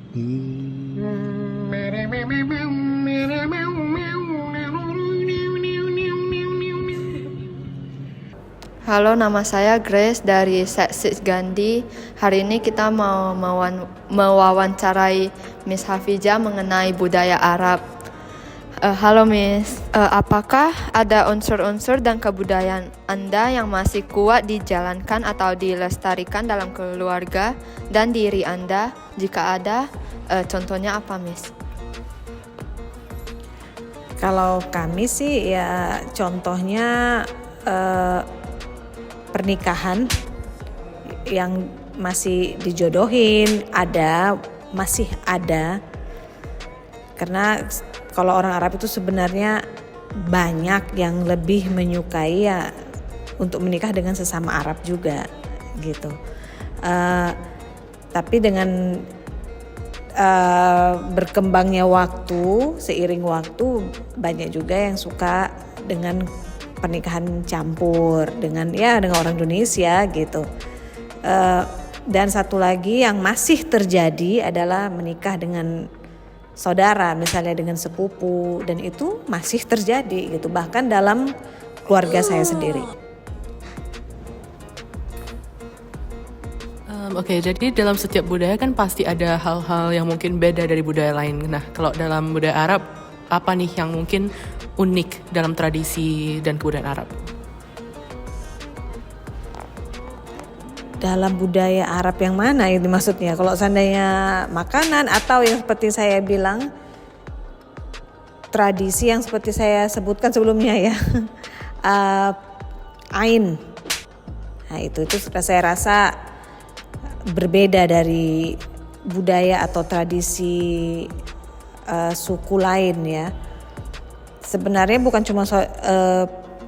Halo, nama saya Grace dari Seksis Gandhi. Hari ini kita mau mewawancarai Miss Hafizah mengenai budaya Arab. Halo Miss, apakah ada unsur-unsur dan kebudayaan Anda yang masih kuat dijalankan atau dilestarikan dalam keluarga dan diri Anda? Jika ada, contohnya apa Miss? Kalau kami sih ya contohnya pernikahan yang masih dijodohin masih ada. Karena kalau orang Arab itu sebenarnya banyak yang lebih menyukai ya untuk menikah dengan sesama Arab juga gitu. Tapi dengan berkembangnya waktu, seiring waktu banyak juga yang suka dengan pernikahan campur dengan orang Indonesia gitu. Dan satu lagi yang masih terjadi adalah menikah dengan saudara, misalnya dengan sepupu, dan itu masih terjadi gitu, bahkan dalam keluarga saya sendiri. Oke, jadi dalam setiap budaya kan pasti ada hal-hal yang mungkin beda dari budaya lain. Nah, kalau dalam budaya Arab, apa nih yang mungkin unik dalam tradisi dan kebudayaan Arab? Dalam budaya Arab yang mana itu maksudnya? Kalau seandainya makanan atau yang seperti saya bilang tradisi yang seperti saya sebutkan sebelumnya ya, Ain. Nah itu saya rasa berbeda dari budaya atau tradisi suku lain ya. Sebenarnya bukan cuma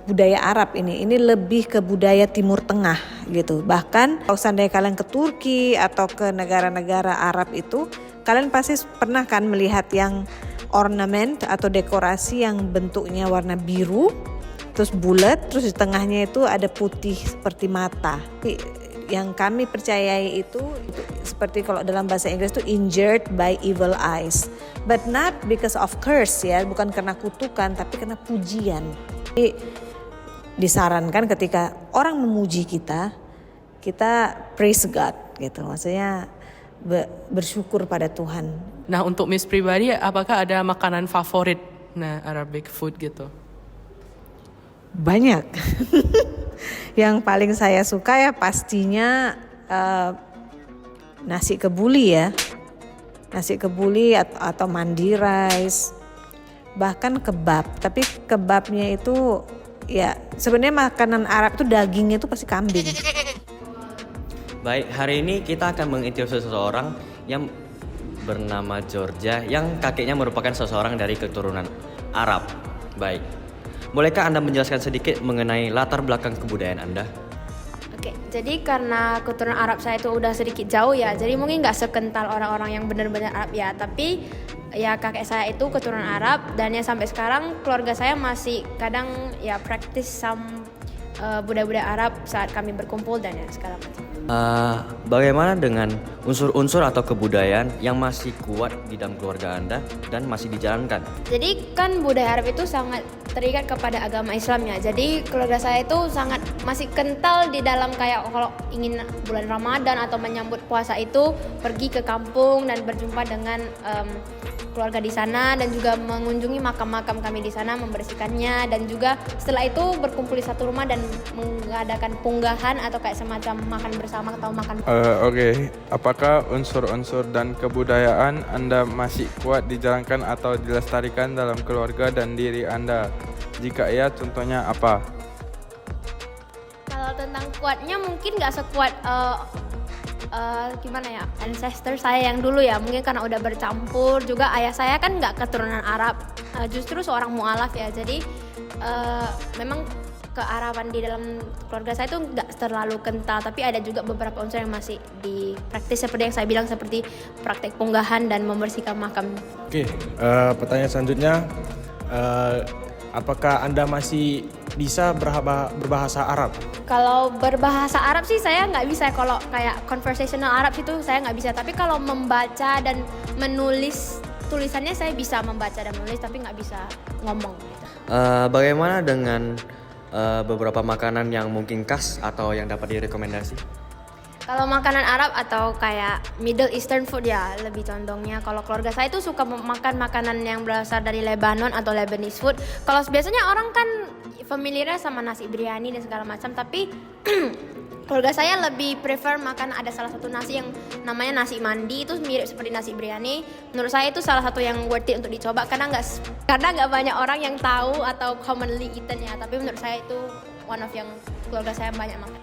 budaya Arab ini lebih ke budaya Timur Tengah gitu. Bahkan kalau seandainya kalian ke Turki atau ke negara-negara Arab itu, kalian pasti pernah kan melihat yang ornamen atau dekorasi yang bentuknya warna biru, terus bulat, terus di tengahnya itu ada putih seperti mata. Yang kami percayai itu seperti kalau dalam bahasa Inggris itu injured by evil eyes, but not because of curse ya, bukan karena kutukan tapi karena pujian. Jadi disarankan ketika orang memuji kita praise God gitu, maksudnya bersyukur pada Tuhan. Nah, untuk Miss pribadi, apakah ada makanan favorit Arabic food gitu? Banyak. Yang paling saya suka ya pastinya nasi kebuli ya. Nasi kebuli atau mandi rice. Bahkan kebab. Tapi kebabnya itu ya sebenarnya makanan Arab itu dagingnya itu pasti kambing. Baik, hari ini kita akan menginterview seseorang yang bernama Georgia yang kakeknya merupakan seseorang dari keturunan Arab. Baik. Bolehkah Anda menjelaskan sedikit mengenai latar belakang kebudayaan Anda? Oke, jadi karena keturunan Arab saya itu udah sedikit jauh ya, jadi mungkin nggak sekental orang-orang yang benar-benar Arab ya. Tapi ya kakek saya itu keturunan Arab dan ya sampai sekarang keluarga saya masih kadang ya praktis budaya-budaya Arab saat kami berkumpul dan ya segala macam. Bagaimana dengan unsur-unsur atau kebudayaan yang masih kuat di dalam keluarga Anda dan masih dijalankan? Jadi kan budaya Arab itu sangat terikat kepada agama Islam ya. Jadi keluarga saya itu sangat masih kental di dalam kayak kalau ingin bulan Ramadan atau menyambut puasa itu pergi ke kampung dan berjumpa dengan keluarga di sana dan juga mengunjungi makam-makam kami di sana, membersihkannya, dan juga setelah itu berkumpul di satu rumah dan mengadakan punggahan atau kayak semacam makan bersama atau makan. Oke. Apakah unsur-unsur dan kebudayaan Anda masih kuat dijalankan atau dilestarikan dalam keluarga dan diri Anda? Jika iya, contohnya apa? Kalau tentang kuatnya mungkin nggak sekuat gimana ya, ancestor saya yang dulu ya, mungkin karena udah bercampur juga. Ayah saya kan nggak keturunan Arab, justru seorang mu'alaf ya, jadi memang kearaban di dalam keluarga saya itu nggak terlalu kental, tapi ada juga beberapa unsur yang masih dipraktis seperti yang saya bilang, seperti praktek punggahan dan membersihkan makam. Oke, pertanyaan selanjutnya, apakah Anda masih bisa berbahasa Arab? Kalau berbahasa Arab sih saya nggak bisa, kalau kayak conversational Arab itu saya nggak bisa. Tapi kalau membaca dan menulis tulisannya saya bisa membaca dan menulis, tapi nggak bisa ngomong gitu. Bagaimana dengan beberapa makanan yang mungkin khas atau yang dapat direkomendasi? Kalau makanan Arab atau kayak Middle Eastern food ya lebih condongnya. Kalau keluarga saya itu suka makan makanan yang berasal dari Lebanon atau Lebanese food. Kalau biasanya orang kan familiar sama nasi biryani dan segala macam, tapi keluarga saya lebih prefer makan, ada salah satu nasi yang namanya nasi mandi, itu mirip seperti nasi biryani. Menurut saya itu salah satu yang worth it untuk dicoba karena nggak banyak orang yang tahu atau commonly eaten ya. Tapi menurut saya itu one of yang keluarga saya banyak makan.